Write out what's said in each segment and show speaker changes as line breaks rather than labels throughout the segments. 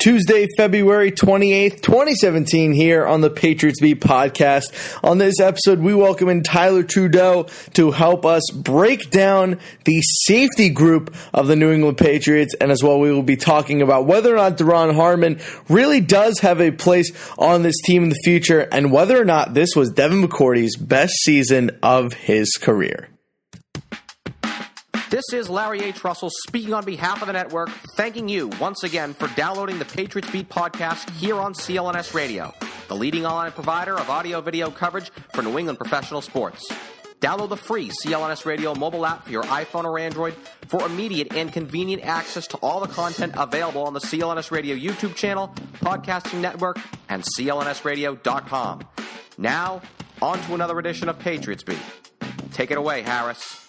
Tuesday, February 28th, 2017 here on the Patriots Beat podcast. On this episode, we welcome in Tyler Trudeau to help us break down the safety group of the New England Patriots, and as well we will be talking about whether or not Duron Harmon really does have a place on this team in the future, and whether or not this was Devin McCourty's best season of his career.
This is Larry H. Russell speaking on behalf of the network, thanking you once again for downloading the Patriots Beat podcast here on CLNS Radio, the leading online provider of audio-video coverage for New England professional sports. Download the free CLNS Radio mobile app for your iPhone or Android for immediate and convenient access to all the content available on the CLNS Radio YouTube channel, podcasting network, and clnsradio.com. Now, on to another edition of Patriots Beat. Take it away, Harris.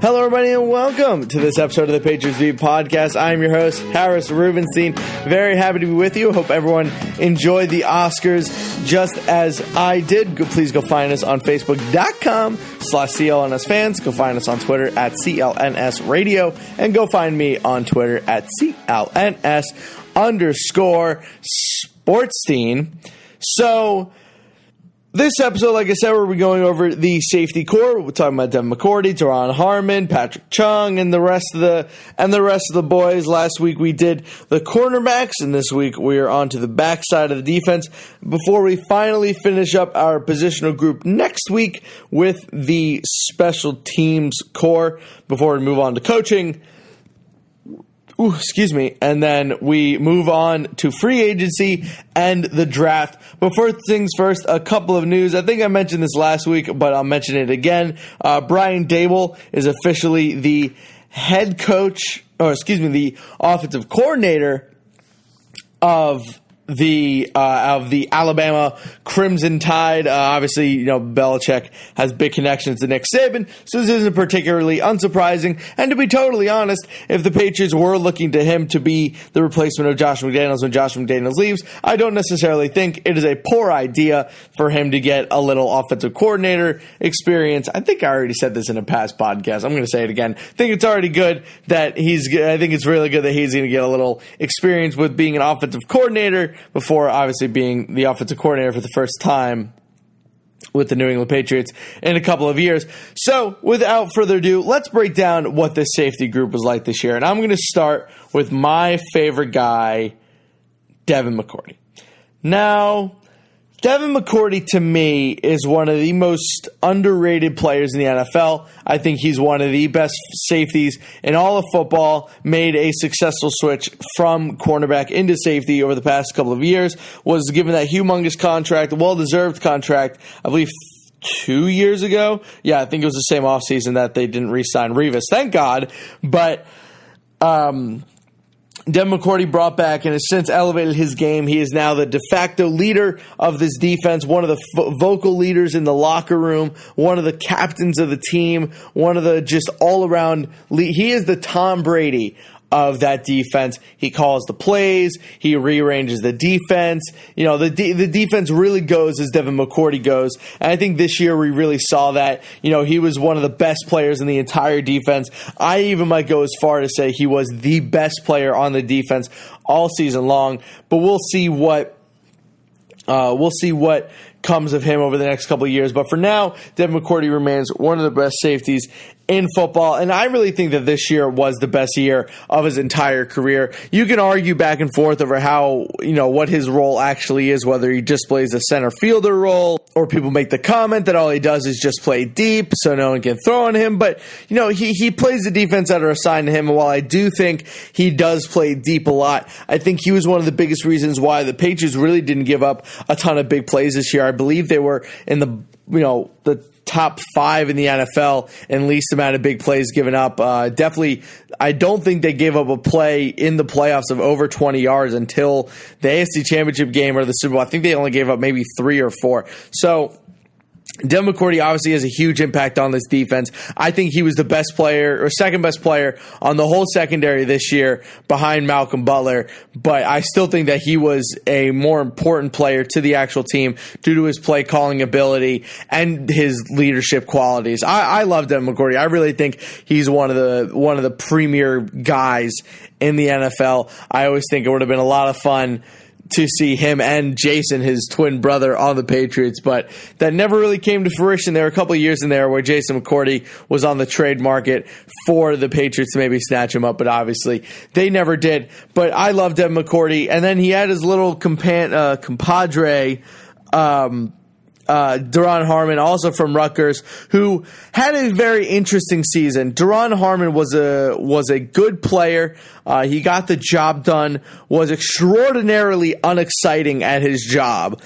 Hello, everybody, and welcome to this episode of the Patriots Beat podcast. I'm your host, Harris Rubenstein. Very happy to be with you. Hope everyone enjoyed the Oscars just as I did. Please go find us on Facebook.com/CLNS fans. Go find us on Twitter at CLNS Radio. And go find me on Twitter at CLNS_Sportstein. So, this episode, like I said, we're going over the safety core. We're talking about Devin McCourty, Duron Harmon, Patrick Chung, and the rest of the boys. Last week we did the cornerbacks, and this week we are on to the backside of the defense before we finally finish up our positional group next week with the special teams core before we move on to coaching. And then we move on to free agency and the draft. But first things first, a couple of news. I think I mentioned this last week, but I'll mention it again. Brian Daboll is officially the the offensive coordinator of the Alabama Crimson Tide. Obviously, Belichick has big connections to Nick Saban, so this isn't particularly unsurprising. And to be totally honest, if the Patriots were looking to him to be the replacement of Josh McDaniels when Josh McDaniels leaves, I don't necessarily think it is a poor idea for him to get a little offensive coordinator experience. I think I already said this in a past podcast. I'm going to say it again. I think it's already good that I think it's really good that he's going to get a little experience with being an offensive coordinator before obviously being the offensive coordinator for the first time with the New England Patriots in a couple of years. So, without further ado, let's break down what this safety group was like this year. And I'm going to start with my favorite guy, Devin McCourty. Now, Devin McCourty, to me, is one of the most underrated players in the NFL. I think he's one of the best safeties in all of football, made a successful switch from cornerback into safety over the past couple of years, was given that humongous contract, well-deserved contract, I believe 2 years ago. Yeah, I think it was the same offseason that they didn't re-sign Revis. Thank God. But Devin McCourty brought back and has since elevated his game. He is now the de facto leader of this defense, one of the vocal leaders in the locker room, one of the captains of the team, one of the just all-around he is the Tom Brady of that defense. He calls the plays. He rearranges the defense. The defense really goes as Devin McCourty goes. And I think this year we really saw that. He was one of the best players in the entire defense. I even might go as far to say he was the best player on the defense all season long. But we'll see what comes of him over the next couple of years. But for now, Devin McCourty remains one of the best safeties in football, and I really think that this year was the best year of his entire career. You can argue back and forth over how, what his role actually is, whether he just plays a center fielder role, or people make the comment that all he does is just play deep so no one can throw on him. But, he plays the defense that are assigned to him, and while I do think he does play deep a lot, I think he was one of the biggest reasons why the Patriots really didn't give up a ton of big plays this year. I believe they were in the top 5 in the NFL in least amount of big plays given up. Definitely, I don't think they gave up a play in the playoffs of over 20 yards until the AFC Championship game or the Super Bowl. I think they only gave up maybe 3 or 4. So Devin McCourty obviously has a huge impact on this defense. I think he was the best player or second best player on the whole secondary this year behind Malcolm Butler, but I still think that he was a more important player to the actual team due to his play calling ability and his leadership qualities. I love Devin McCourty. I really think he's one of the premier guys in the NFL. I always think it would have been a lot of fun to see him and Jason, his twin brother, on the Patriots, but that never really came to fruition. There were a couple of years in there where Jason McCourty was on the trade market for the Patriots to maybe snatch him up, but obviously they never did. But I love Devin McCourty, and then he had his little compadre, Duron Harmon, also from Rutgers, who had a very interesting season. Duron Harmon was a good player. He got the job done, was extraordinarily unexciting at his job.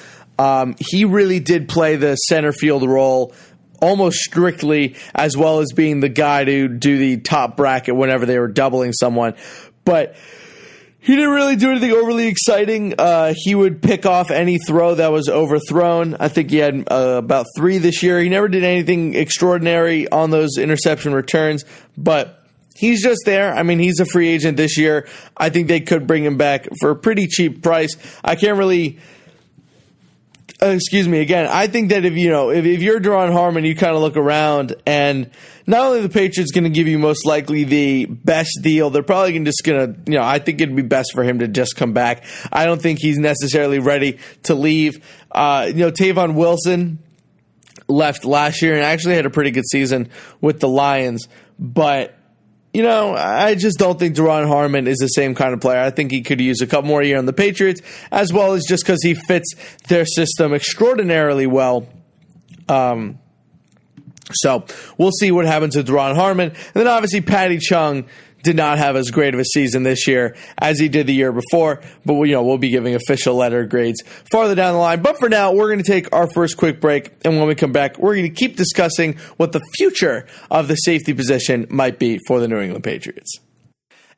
He really did play the center field role almost strictly, as well as being the guy to do the top bracket whenever they were doubling someone. But he didn't really do anything overly exciting. He would pick off any throw that was overthrown. I think he had about 3 this year. He never did anything extraordinary on those interception returns, but he's just there. I mean, he's a free agent this year. I think they could bring him back for a pretty cheap price. I can't really... Again, I think that if you're Duron Harmon, you kind of look around, and not only the Patriots going to give you most likely the best deal, they're probably I think it'd be best for him to just come back. I don't think he's necessarily ready to leave. Tavon Wilson left last year and actually had a pretty good season with the Lions, but I just don't think Duron Harmon is the same kind of player. I think he could use a couple more years on the Patriots, as well as just because he fits their system extraordinarily well. So we'll see what happens with Duron Harmon. And then obviously Patty Chung did not have as great of a season this year as he did the year before, but we'll be giving official letter grades farther down the line. But for now, we're going to take our first quick break, and when we come back, we're going to keep discussing what the future of the safety position might be for the New England Patriots.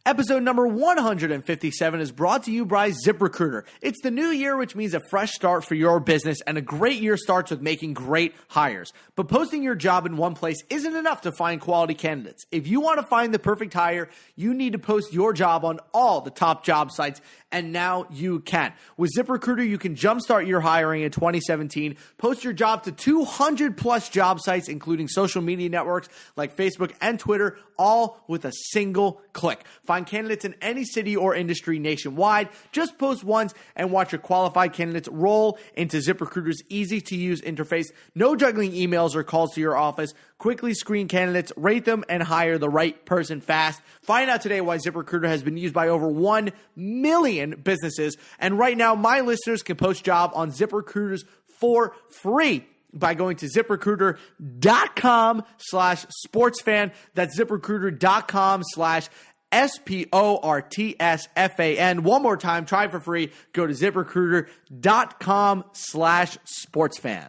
Episode number 157 is brought to you by ZipRecruiter. It's the new year, which means a fresh start for your business, and a great year starts with making great hires. But posting your job in one place isn't enough to find quality candidates. If you want to find the perfect hire, you need to post your job on all the top job sites, and now you can. With ZipRecruiter, you can jumpstart your hiring in 2017. Post your job to 200 plus job sites, including social media networks like Facebook and Twitter, all with a single click. Find candidates in any city or industry nationwide. Just post once and watch your qualified candidates roll into ZipRecruiter's easy-to-use interface. No juggling emails or calls to your office. Quickly screen candidates, rate them, and hire the right person fast. Find out today why ZipRecruiter has been used by over 1 million businesses. And right now, my listeners can post job on ZipRecruiters for free by going to ZipRecruiter.com/sportsfan. That's ZipRecruiter.com/SPORTSFAN. One more time, try it for free. Go to ZipRecruiter.com/sportsfan.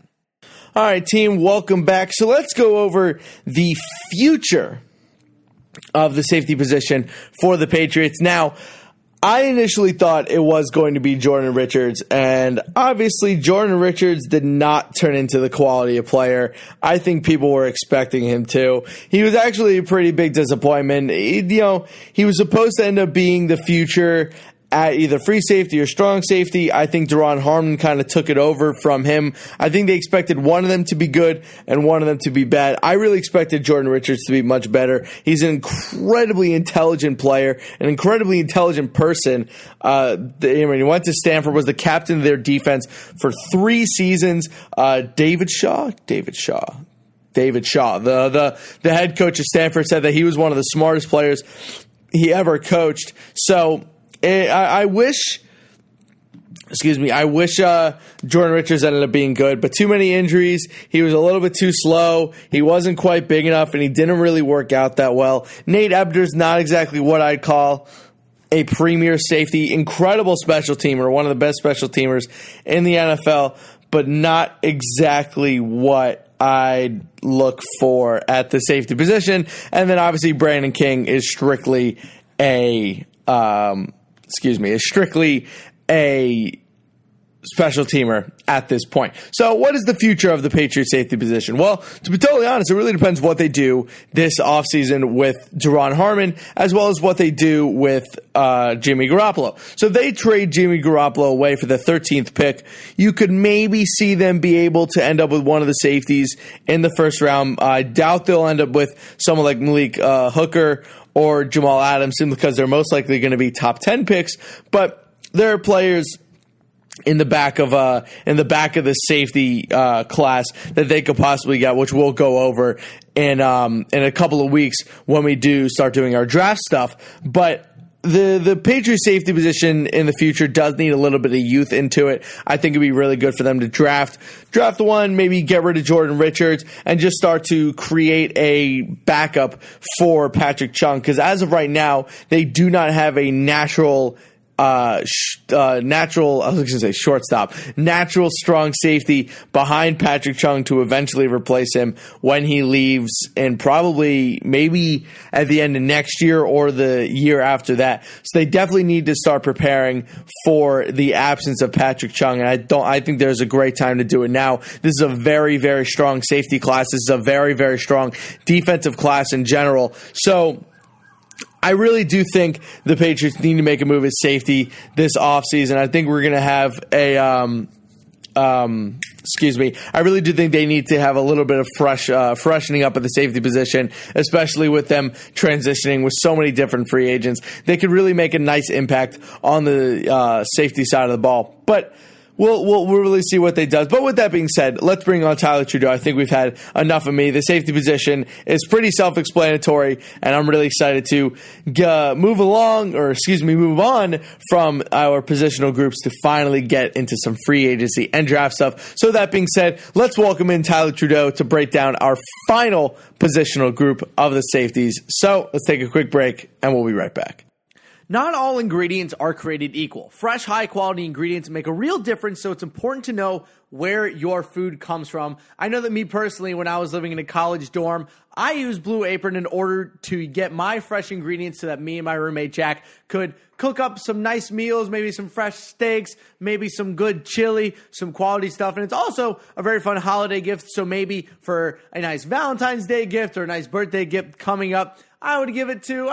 All right, team, welcome back. So let's go over the future of the safety position for the Patriots. Now, I initially thought it was going to be Jordan Richards, and obviously Jordan Richards did not turn into the quality of player I think people were expecting him to. He was actually a pretty big disappointment. He was supposed to end up being the future at either free safety or strong safety. I think Duron Harmon kind of took it over from him. I think they expected one of them to be good and one of them to be bad. I really expected Jordan Richards to be much better. He's an incredibly intelligent player, an incredibly intelligent person. When he went to Stanford, was the captain of their defense for 3 seasons. David Shaw, the head coach of Stanford, said that he was one of the smartest players he ever coached. So I wish Jordan Richards ended up being good, but too many injuries. He was a little bit too slow. He wasn't quite big enough, and he didn't really work out that well. Nate Ebner's not exactly what I'd call a premier safety. Incredible special teamer, one of the best special teamers in the NFL, but not exactly what I'd look for at the safety position. And then obviously Brandon King is strictly a special teamer at this point. So what is the future of the Patriots safety position? Well, to be totally honest, it really depends what they do this offseason with Duron Harmon, as well as what they do with Jimmy Garoppolo. So if they trade Jimmy Garoppolo away for the 13th pick, you could maybe see them be able to end up with one of the safeties in the first round. I doubt they'll end up with someone like Malik Hooker or Jamal Adams, simply because they're most likely going to be top 10 picks. But there are players in the back of the safety class that they could possibly get, which we'll go over in a couple of weeks when we do start doing our draft stuff. But the Patriots safety position in the future does need a little bit of youth into it. I think it'd be really good for them to draft one, maybe get rid of Jordan Richards, and just start to create a backup for Patrick Chung. Because as of right now, they do not have a natural strong safety behind Patrick Chung to eventually replace him when he leaves, and probably maybe at the end of next year or the year after that. So they definitely need to start preparing for the absence of Patrick Chung, and I think there's a great time to do it now. This is a very, very strong safety class. This is a very, very strong defensive class in general. So I really do think the Patriots need to make a move at safety this offseason. I think we're going to have I really do think they need to have a little bit of freshening up at the safety position, especially with them transitioning with so many different free agents. They could really make a nice impact on the safety side of the ball. But We'll really see what they does. But with that being said, let's bring on Tyler Trudeau. I think we've had enough of me. The safety position is pretty self-explanatory, and I'm really excited to move on from our positional groups to finally get into some free agency and draft stuff. So that being said, let's welcome in Tyler Trudeau to break down our final positional group of the safeties. So let's take a quick break, and we'll be right back.
Not all ingredients are created equal. Fresh, high-quality ingredients make a real difference, so it's important to know where your food comes from. I know that me personally, when I was living in a college dorm, I used Blue Apron in order to get my fresh ingredients so that me and my roommate Jack could cook up some nice meals, maybe some fresh steaks, maybe some good chili, some quality stuff. And it's also a very fun holiday gift, so maybe for a nice Valentine's Day gift or a nice birthday gift coming up, I wouldn't give it to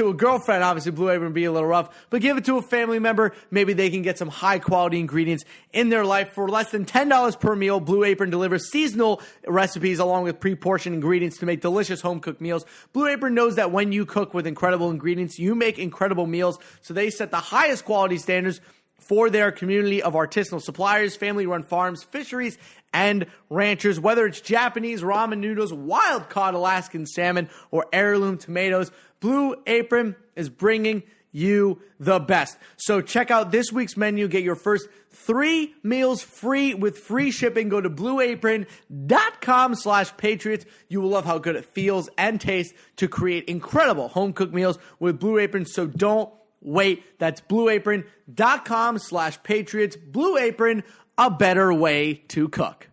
a girlfriend. Obviously, Blue Apron would be a little rough, but give it to a family member. Maybe they can get some high-quality ingredients in their life. For less than $10 per meal, Blue Apron delivers seasonal recipes along with pre-portioned ingredients to make delicious home-cooked meals. Blue Apron knows that when you cook with incredible ingredients, you make incredible meals, so they set the highest quality standards for their community of artisanal suppliers, family-run farms, fisheries, and ranchers. Whether it's Japanese ramen noodles, wild-caught Alaskan salmon, or heirloom tomatoes, Blue Apron is bringing you the best. So check out this week's menu. Get your first 3 meals free with free shipping. Go to blueapron.com/Patriots. You will love how good it feels and tastes to create incredible home-cooked meals with Blue Apron, so don't wait. That's blueapron.com/Patriots. Blue Apron, a better way to cook.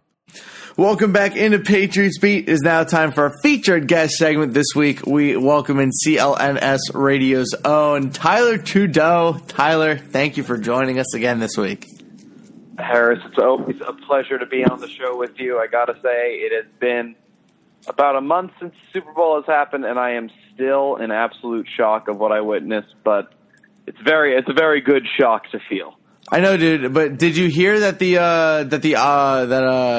Welcome back into Patriots Beat. It is now time for our featured guest segment. This week, we welcome in CLNS Radio's own Tyler Trudeau. Tyler, thank you for joining us again this week.
Harris, it's always a pleasure to be on the show with you. I got to say, it has been about a month since the Super Bowl has happened, and I am still in absolute shock of what I witnessed, but it's a very good shock to feel.
I know, dude, but did you hear that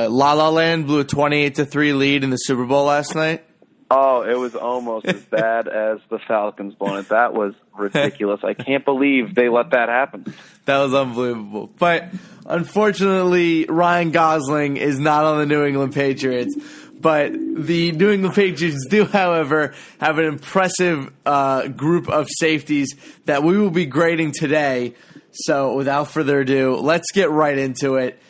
La La Land blew a 28-3 lead in the Super Bowl last night?
Oh, it was almost as bad as the Falcons blowing it. That was ridiculous. I can't believe they let that happen.
That was unbelievable. But unfortunately, Ryan Gosling is not on the New England Patriots. But the New England Patriots do, however, have an impressive group of safeties that we will be grading today. So without further ado, let's get right into it.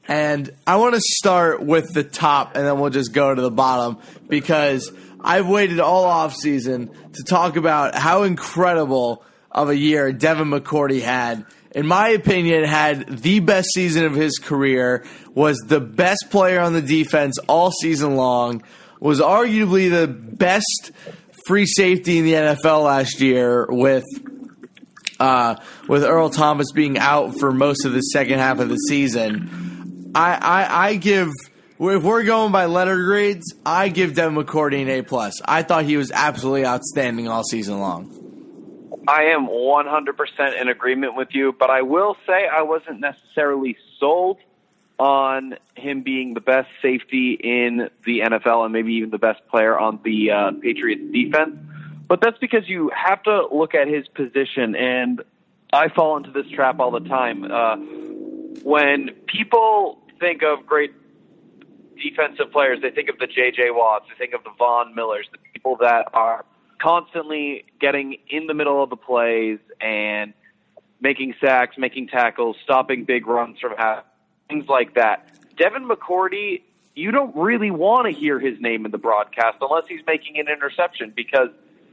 And I want to start with the top, and then we'll just go to the bottom, because I've waited all offseason to talk about how incredible of a year Devin McCourty had. In my opinion, had the best season of his career, was the best player on the defense all season long, was arguably the best free safety in the NFL last year with with Earl Thomas being out for most of the second half of the season, I give, if we're going by letter grades, I give Devin McCourty an A+. I thought he was absolutely outstanding all season long.
I am 100% in agreement with you, but I will say I wasn't necessarily sold on him being the best safety in the NFL and maybe even the best player on the Patriots defense. But that's because you have to look at his position, and I fall into this trap all the time. When people think of great defensive players, they think of the J.J. Watts, they think of the Von Millers, the people that are constantly getting in the middle of the plays and making sacks, making tackles, stopping big runs from half, things like that. Devin McCourty, you don't really want to hear his name in the broadcast unless he's making an interception, because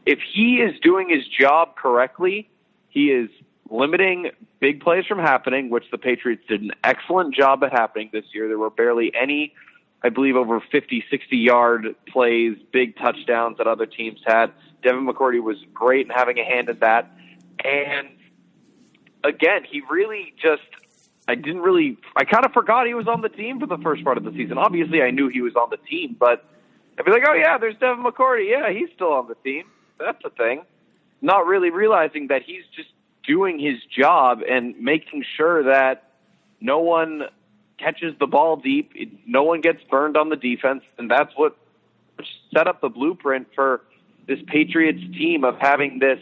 if he is doing his job correctly, he is limiting big plays from happening, which the Patriots did an excellent job at happening this year. There were barely any, I believe, over 50, 60-yard plays, big touchdowns that other teams had. Devin McCourty was great in having a hand in that. And, again, he really just – I kind of forgot he was on the team for the first part of the season. Obviously, I knew he was on the team, but I'd be like, oh, yeah, there's Devin McCourty. Yeah, he's still on the team. That's the thing. Not really realizing that he's just doing his job and making sure that no one catches the ball deep, no one gets burned on the defense, and that's what set up the blueprint for this Patriots team of having this,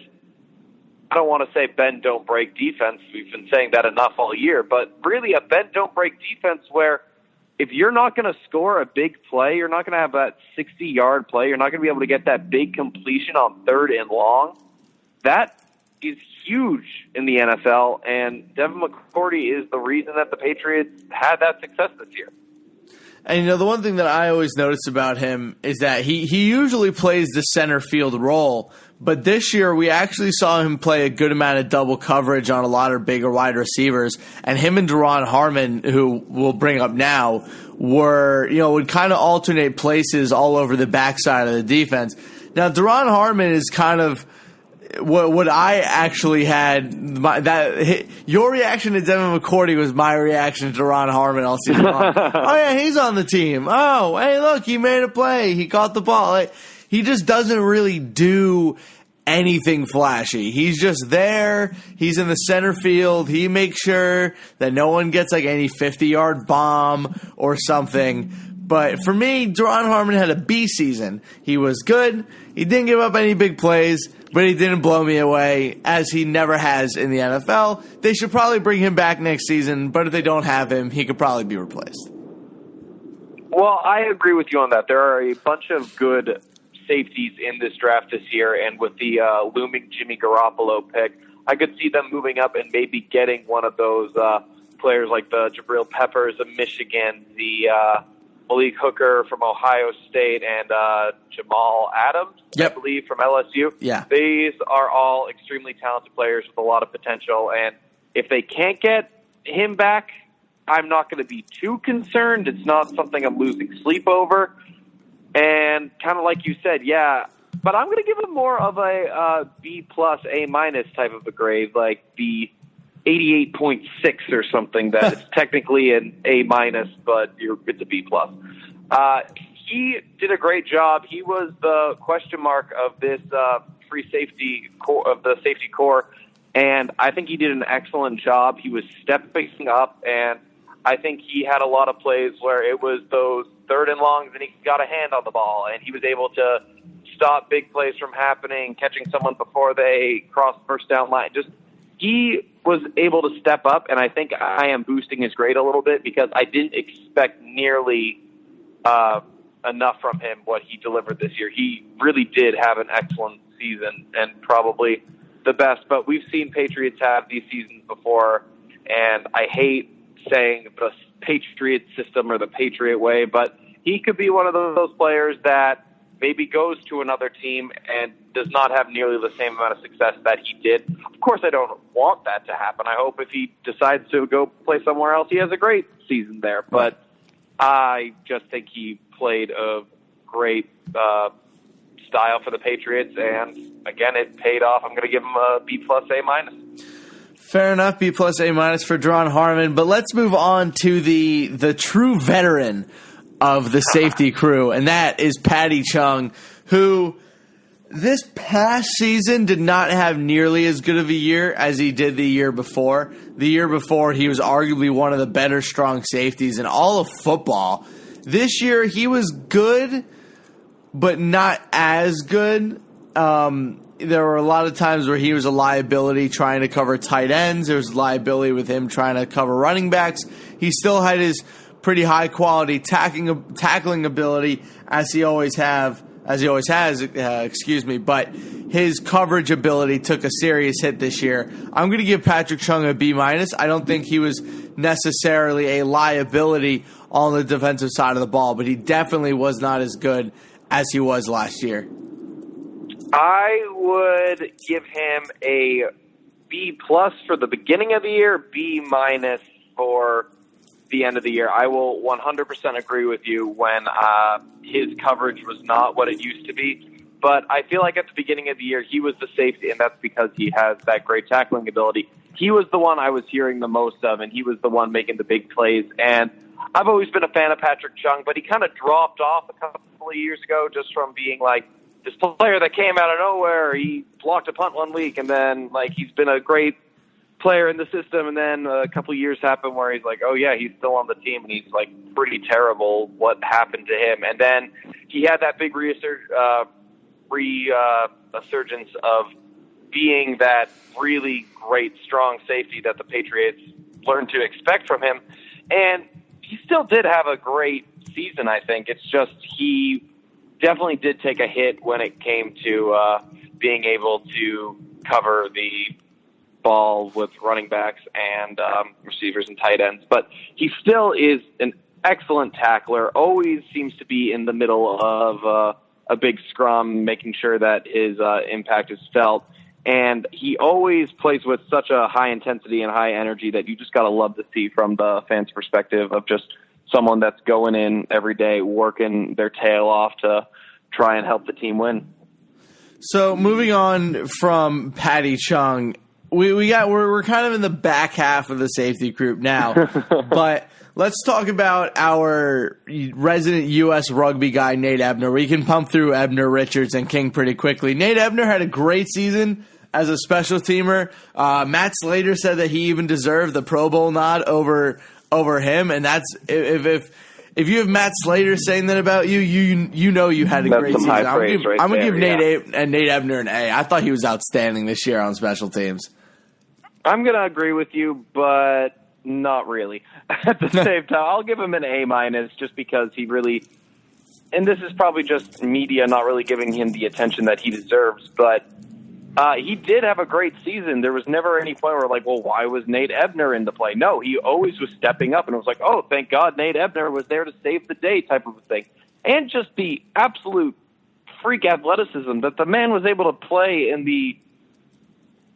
I don't want to say bend, don't break defense. We've been saying that enough all year, but really a bend, don't break defense where if you're not going to score a big play, you're not going to have that 60-yard play, you're not going to be able to get that big completion on 3rd and long. That is huge in the NFL, and Devin McCourty is the reason that the Patriots had that success this year.
And, the one thing that I always notice about him is that he usually plays the center field role, but this year we actually saw him play a good amount of double coverage on a lot of bigger wide receivers, and him and Duron Harmon, who we'll bring up now, would kind of alternate places all over the backside of the defense. Now, Duron Harmon is kind of what I actually had. Your reaction to Devin McCourty was my reaction to Duron Harmon all season long. Oh yeah, he's on the team. Oh, hey, look, he made a play. He caught the ball. He just doesn't really do anything flashy. He's just there. He's in the center field. He makes sure that no one gets any 50-yard bomb or something. But for me, Duron Harmon had a B season. He was good. He didn't give up any big plays, but he didn't blow me away, as he never has in the NFL. They should probably bring him back next season, but if they don't have him, he could probably be replaced.
Well, I agree with you on that. There are a bunch of good safeties in this draft this year, and with the looming Jimmy Garoppolo pick, I could see them moving up and maybe getting one of those players like the Jabril Peppers of Michigan, the Malik Hooker from Ohio State, and Jamal Adams,
yep,
I believe, from LSU.
Yeah.
These are all extremely talented players with a lot of potential, and if they can't get him back, I'm not going to be too concerned. It's not something I'm losing sleep over. And kind of like you said, yeah, but I'm going to give him more of a B+, A- type of a grade, like the 88.6 or something that is technically an A-, but it's a B+. He did a great job. He was the question mark of this free safety core, of the safety core, and I think he did an excellent job. He was stepping up, and I think he had a lot of plays where it was those 3rd and longs, and he got a hand on the ball, and he was able to stop big plays from happening, catching someone before they crossed the first down line. He was able to step up, and I think I am boosting his grade a little bit because I didn't expect nearly enough from him what he delivered this year. He really did have an excellent season and probably the best, but we've seen Patriots have these seasons before, and I hate saying the Patriot system or the Patriot way, but he could be one of those players that maybe goes to another team and does not have nearly the same amount of success that he did. Of course, I don't want that to happen. I hope if he decides to go play somewhere else, he has a great season there. But I just think he played a great style for the Patriots, and again, it paid off. I'm going to give him a B+, A-.
Fair enough, B+, A- for Duron Harmon. But let's move on to the true veteran of the safety crew, and that is Patty Chung, who this past season did not have nearly as good of a year as he did the year before. The year before, he was arguably one of the better strong safeties in all of football. This year, he was good, but not as good. There were a lot of times where he was a liability trying to cover tight ends. There was a liability with him trying to cover running backs. He still had his pretty high quality tackling ability as he always has. But his coverage ability took a serious hit this year. I'm going to give Patrick Chung a B-. I don't think he was necessarily a liability on the defensive side of the ball, but he definitely was not as good as he was last year.
I would give him a B+ for the beginning of the year, B- for the end of the year. I will 100% agree with you when his coverage was not what it used to be. But I feel like at the beginning of the year, he was the safety, and that's because he has that great tackling ability. He was the one I was hearing the most of, and he was the one making the big plays. And I've always been a fan of Patrick Chung, but he kind of dropped off a couple of years ago just from being like this player that came out of nowhere. He blocked a punt one week, and then he's been a great player in the system, and then a couple of years happened where he's like, oh yeah, he's still on the team, and he's pretty terrible. What happened to him? And then he had that big resurgence of being that really great, strong safety that the Patriots learned to expect from him. And he still did have a great season, I think. It's just he definitely did take a hit when it came to being able to cover the ball with running backs and receivers and tight ends. But he still is an excellent tackler, always seems to be in the middle of a big scrum, making sure that his impact is felt. And he always plays with such a high intensity and high energy that you just got to love to see from the fans' perspective of just someone that's going in every day, working their tail off to try and help the team win.
So moving on from Patty Chung, we're kind of in the back half of the safety group now, but let's talk about our resident U.S. rugby guy, Nate Ebner. We can pump through Ebner, Richards, and King pretty quickly. Nate Ebner had a great season as a special teamer. Matt Slater said that he even deserved the Pro Bowl nod over him, and that's if you have Matt Slater saying that about you, you know you had a great season. I'm going to give Nate Ebner an A. I thought he was outstanding this year on special teams.
I'm going to agree with you, but not really. At the same time, I'll give him an A- just because he really, and this is probably just media not really giving him the attention that he deserves, but he did have a great season. There was never any point where well, why was Nate Ebner in the play? No, he always was stepping up, and it was like, oh, thank God Nate Ebner was there to save the day type of a thing. And just the absolute freak athleticism that the man was able to play in the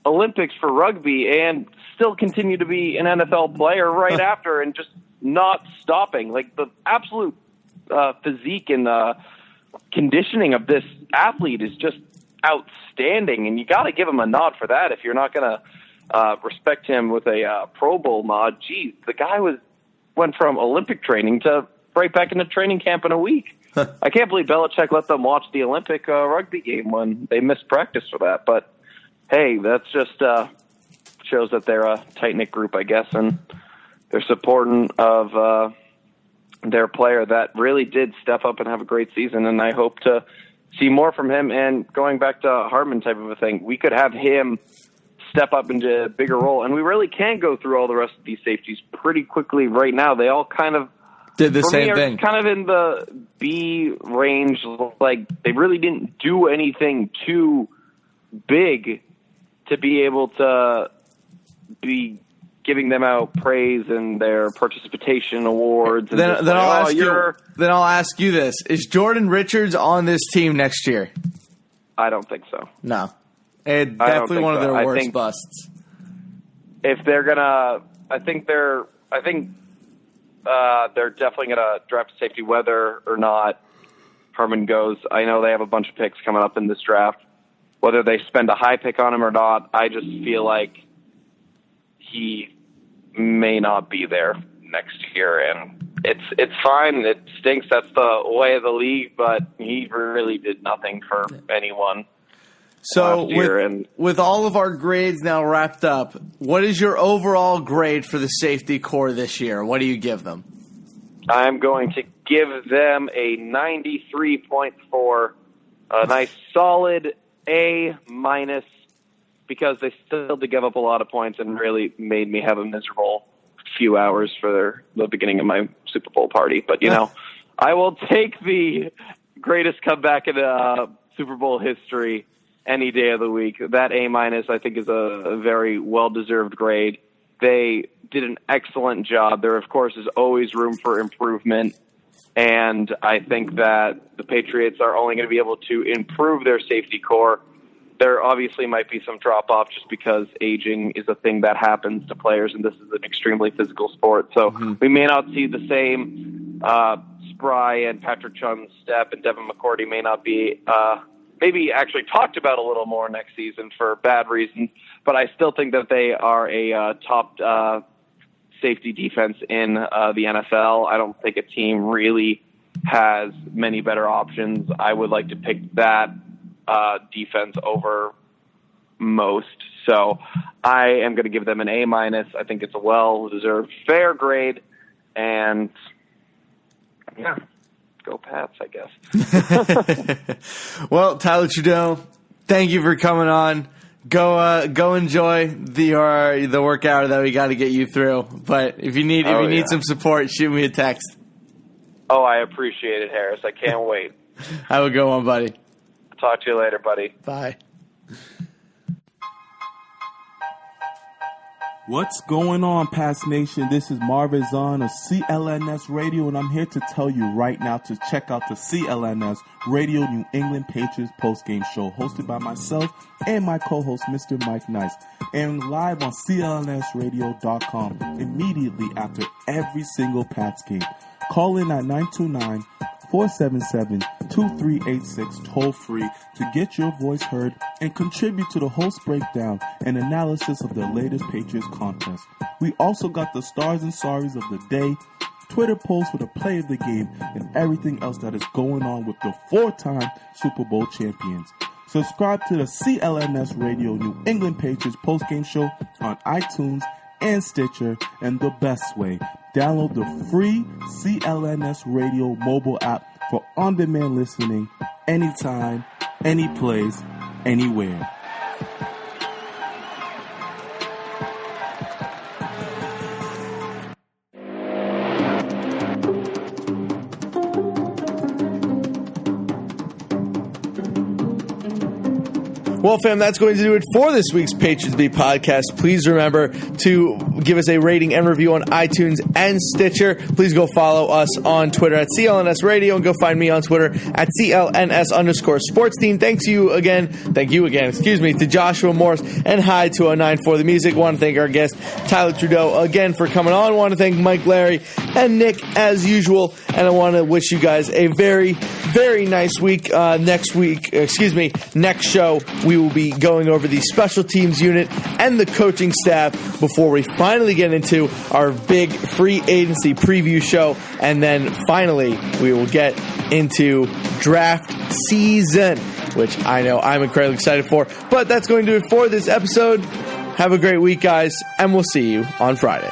Olympics for rugby and still continue to be an NFL player right after and just not stopping. The absolute physique and conditioning of this athlete is just outstanding, and you got to give him a nod for that. If you're not going to respect him with a Pro Bowl nod, geez, the guy went from Olympic training to right back into training camp in a week. I can't believe Belichick let them watch the Olympic rugby game when they missed practice for that, but hey, that's just shows that they're a tight-knit group, I guess, and they're supporting of their player that really did step up and have a great season, and I hope to see more from him. And going back to Harmon type of a thing, we could have him step up into a bigger role, and we really can go through all the rest of these safeties pretty quickly right now. They all kind of
did the same thing.
Kind of in the B range, they really didn't do anything too big to be able to be giving them out praise and their participation awards. And
then I'll ask you this: is Jordan Richards on this team next year?
I don't think so.
No, definitely one of their worst busts.
If they're gonna, I think they're definitely gonna draft a safety, whether or not Harmon goes. I know they have a bunch of picks coming up in this draft. whether they spend a high pick on him or not, I just feel like he may not be there next year, and it's fine. It stinks. That's the way of the league, but he really did nothing for anyone.
So with all of our grades now wrapped up, what is your overall grade for the safety core this year? What do you give them?
I'm going to give them a 93.4, a nice solid A-, because they still did give up a lot of points and really made me have a miserable few hours for the beginning of my Super Bowl party. But, I will take the greatest comeback in Super Bowl history any day of the week. That A-, I think, is a very well-deserved grade. They did an excellent job. There, of course, is always room for improvement, and I think that the Patriots are only going to be able to improve their safety core. There obviously might be some drop-off just because aging is a thing that happens to players, and this is an extremely physical sport. So we may not see the same Spry and Patrick Chung step, and Devin McCourty may not be maybe actually talked about a little more next season for bad reasons, but I still think that they are a top safety defense in the NFL. I don't think a team really has many better options. I would like to pick that defense over most. So I am going to give them an A-. I think it's a well-deserved fair grade, and yeah. Go Pats, I guess.
Well, Tyler Trudeau, thank you for coming on. Go enjoy the workout that we got to get you through. But if you need some support, shoot me a text.
Oh, I appreciate it, Harris. I can't wait.
Have a good one, buddy.
Talk to you later, buddy.
Bye.
What's going on, Pats Nation? This is Marvin Zahn of CLNS Radio, and I'm here to tell you right now to check out the CLNS Radio New England Patriots postgame show, hosted by myself and my co-host, Mr. Mike Nice, and live on CLNSradio.com immediately after every single Pats game. Call in at 929-477-2386 toll-free to get your voice heard and contribute to the host breakdown and analysis of the latest Patriots contest. We also got the stars and sorries of the day, Twitter posts for the play of the game, and everything else that is going on with the 4-time Super Bowl champions. Subscribe to the CLNS Radio New England Patriots postgame show on iTunes and Stitcher, and the best way, download the free CLNS Radio mobile app for on-demand listening anytime, any place, anywhere.
Well, fam, that's going to do it for this week's Patriots Beat podcast. Please remember to give us a rating and review on iTunes and Stitcher. Please go follow us on Twitter at CLNS Radio, and go find me on Twitter at CLNS_sports team. Thank you again, to Joshua Morris and Hi 209 for the music. Want to thank our guest, Tyler Trudeau, again for coming on. Want to thank Mike, Larry, and Nick as usual. And I want to wish you guys a very, very nice week. Next show, we will be going over the special teams unit and the coaching staff before we finally get into our big free agency preview show. And then finally, we will get into draft season, which I know I'm incredibly excited for. But that's going to do it for this episode. Have a great week, guys, and we'll see you on Friday.